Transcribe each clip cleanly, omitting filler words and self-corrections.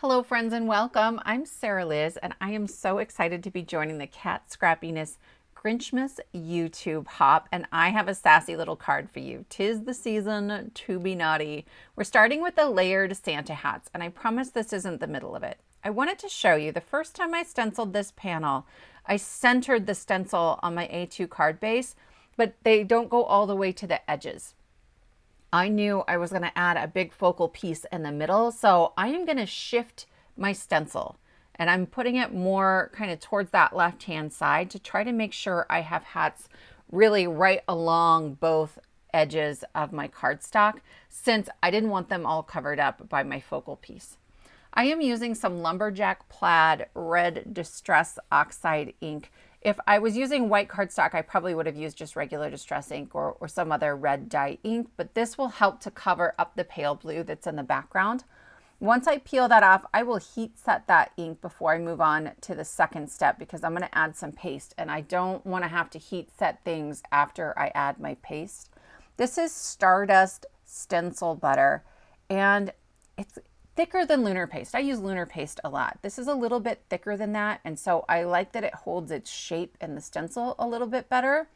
Hello friends and welcome. I'm Sarah Liz and I am so excited to be joining the Cat Scrappiness Grinchmas YouTube hop, and I have a sassy little card for you. 'Tis the season to be naughty. We're starting with the layered Santa hats, and I promise this isn't the middle of it. I wanted to show you the first time I stenciled this panel, I centered the stencil on my A2 card base, but they don't go all the way to the edges. I knew I was going to add a big focal piece in the middle, so I am going to shift my stencil and I'm putting it more kind of towards that left hand side to try to make sure I have hats really right along both edges of my cardstock, since I didn't want them all covered up by my focal piece. I am using some Lumberjack Plaid Red Distress Oxide ink. If I was using white cardstock, I probably would have used just regular distress ink or some other red dye ink, but this will help to cover up the pale blue that's in the background. Once I peel that off, I will heat set that ink before I move on to the second step, because I'm going to add some paste and I don't want to have to heat set things after I add my paste. This is Stardust Stencil Butter, and it's thicker than lunar paste. I use lunar paste a lot. This is a little bit thicker than that, and so I like that it holds its shape in the stencil a little bit better.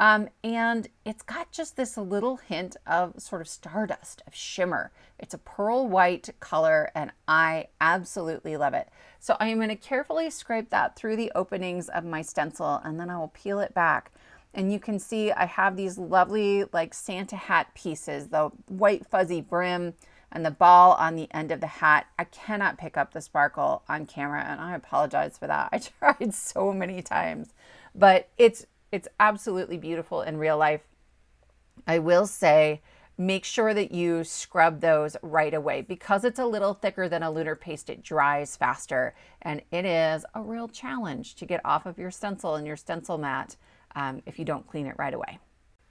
And it's got just this little hint of sort of stardust, of shimmer. It's a pearl white color and I absolutely love it. So I am going to carefully scrape that through the openings of my stencil, and then I will peel it back. And you can see I have these lovely like Santa hat pieces, the white fuzzy brim and the ball on the end of the hat. I cannot pick up the sparkle on camera, and I apologize for that. I tried so many times, but it's absolutely beautiful in real life. I will say, make sure that you scrub those right away. Because it's a little thicker than a lunar paste, it dries faster, and it is a real challenge to get off of your stencil and your stencil mat if you don't clean it right away.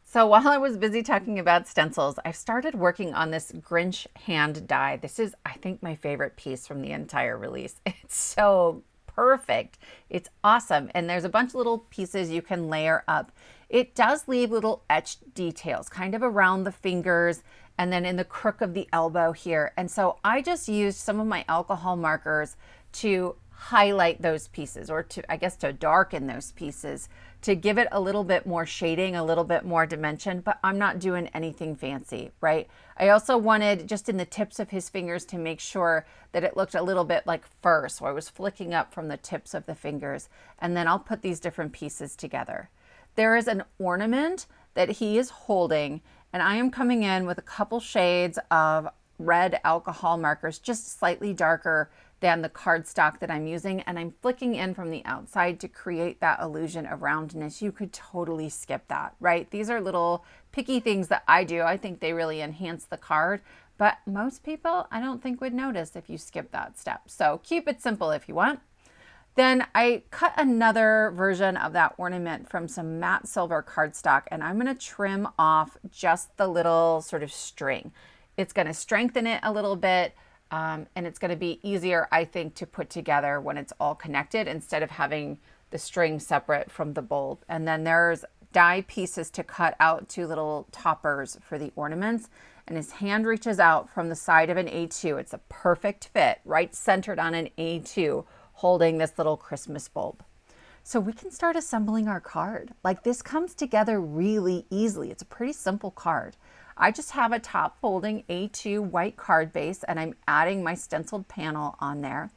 So while I was busy talking about stencils, I started working on this Grinch Hand Die. This is, I think, my favorite piece from the entire release. It's so perfect. It's awesome. And there's a bunch of little pieces you can layer up. It does leave little etched details kind of around the fingers and then in the crook of the elbow here. And so I just used some of my alcohol markers to highlight those pieces, or to, I guess, to darken those pieces, to give it a little bit more shading, a little bit more dimension, but I'm not doing anything fancy, right? I also wanted just in the tips of his fingers to make sure that it looked a little bit like fur. So I was flicking up from the tips of the fingers, and then I'll put these different pieces together. There is an ornament that he is holding, and I am coming in with a couple shades of red alcohol markers, just slightly darker than the cardstock that I'm using, and I'm flicking in from the outside to create that illusion of roundness. You could totally skip that, right? These are little picky things that I do. I think they really enhance the card, but most people I don't think would notice if you skip that step. So keep it simple if you want. Then I cut another version of that ornament from some matte silver cardstock, and I'm going to trim off just the little sort of string. It's going to strengthen it a little bit. And it's going to be easier, I think, to put together when it's all connected instead of having the string separate from the bulb. And then there's die pieces to cut out, two little toppers for the ornaments. And his hand reaches out from the side of an A2. It's a perfect fit, right centered on an A2, holding this little Christmas bulb. So we can start assembling our card. Like, this comes together really easily. It's a pretty simple card. I just have a top folding A2 white card base, and I'm adding my stenciled panel on there.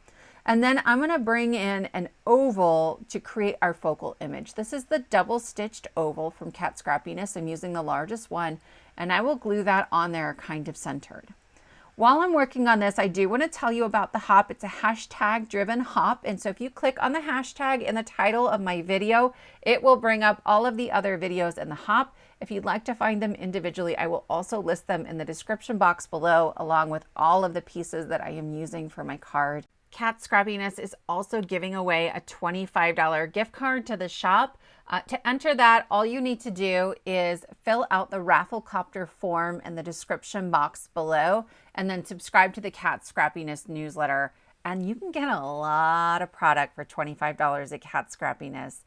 And then I'm going to bring in an oval to create our focal image. This is the double stitched oval from Cat Scrappiness. I'm using the largest one, and I will glue that on there kind of centered. While I'm working on this, I do want to tell you about the hop. It's a hashtag driven hop. And so if you click on the hashtag in the title of my video, it will bring up all of the other videos in the hop. If you'd like to find them individually, I will also list them in the description box below, along with all of the pieces that I am using for my card. Cat Scrappiness is also giving away a $25 gift card to the shop. To enter that, all you need to do is fill out the Rafflecopter form in the description box below, and then subscribe to the Cat Scrappiness newsletter, and you can get a lot of product for $25 at Cat Scrappiness.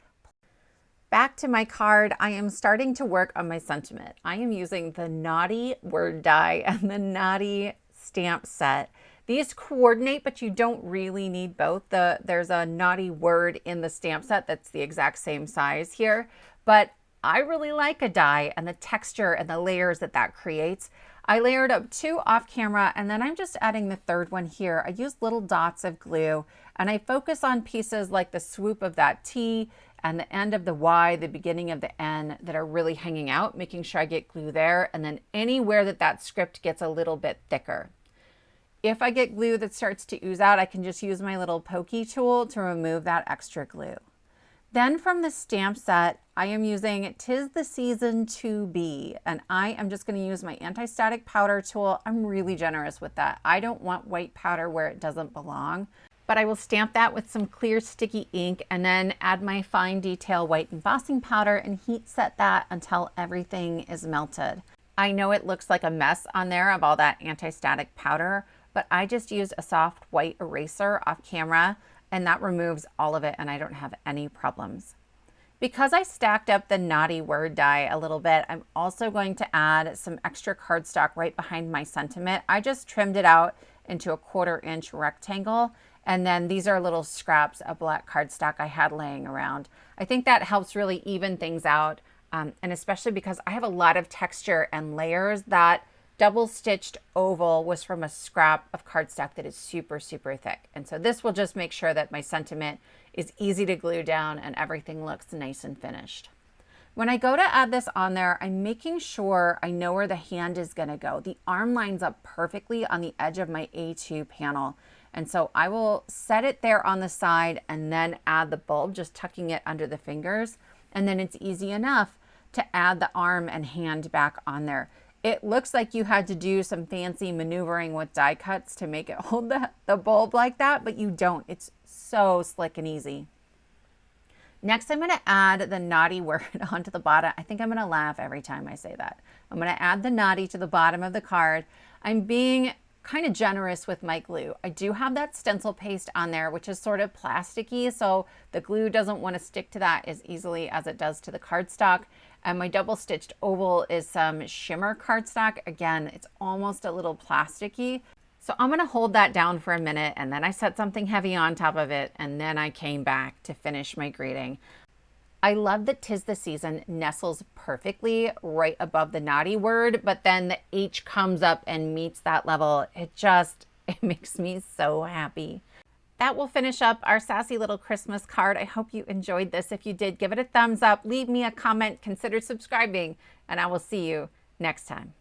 Back to my card, I am starting to work on my sentiment. I am using the Naughty word die and the Naughty stamp set These coordinate, but you don't really need both. There's a naughty word in the stamp set that's the exact same size here, but I really like a die and the texture and the layers that that creates. I layered up 2 off camera, and then I'm just adding the third one here. I use little dots of glue, and I focus on pieces like the swoop of that T and the end of the Y, the beginning of the N that are really hanging out, making sure I get glue there, and then anywhere that that script gets a little bit thicker. If I get glue that starts to ooze out, I can just use my little pokey tool to remove that extra glue. Then from the stamp set, I am using 'Tis the Season to Be, and I am just going to use my anti-static powder tool. I'm really generous with that. I don't want white powder where it doesn't belong, but I will stamp that with some clear sticky ink and then add my fine detail white embossing powder and heat set that until everything is melted. I know it looks like a mess on there of all that anti-static powder, but I just used a soft white eraser off camera and that removes all of it and I don't have any problems. Because I stacked up the naughty word die a little bit, I'm also going to add some extra cardstock right behind my sentiment. I just trimmed it out into a 1/4 inch rectangle, and then these are little scraps of black cardstock I had laying around. I think that helps really even things out, and especially because I have a lot of texture and layers. That double stitched oval was from a scrap of cardstock that is super, super thick. And so this will just make sure that my sentiment is easy to glue down and everything looks nice and finished. When I go to add this on there, I'm making sure I know where the hand is going to go. The arm lines up perfectly on the edge of my A2 panel. And so I will set it there on the side and then add the bulb, just tucking it under the fingers. And then it's easy enough to add the arm and hand back on there. It looks like you had to do some fancy maneuvering with die cuts to make it hold the bulb like that, but you don't. It's so slick and easy. Next, I'm going to add the naughty word onto the bottom. I think I'm going to laugh every time I say that. I'm going to add the naughty to the bottom of the card. I'm being kind of generous with my glue. I do have that stencil paste on there, which is sort of plasticky, so the glue doesn't want to stick to that as easily as it does to the cardstock. And my double stitched oval is some shimmer cardstock. Again, it's almost a little plasticky. So I'm gonna hold that down for a minute, and then I set something heavy on top of it, and then I came back to finish my greeting. I love that 'Tis the Season nestles perfectly right above the naughty word, but then the H comes up and meets that level. It makes me so happy. That will finish up our sassy little Christmas card. I hope you enjoyed this. If you did, give it a thumbs up, leave me a comment, consider subscribing, and I will see you next time.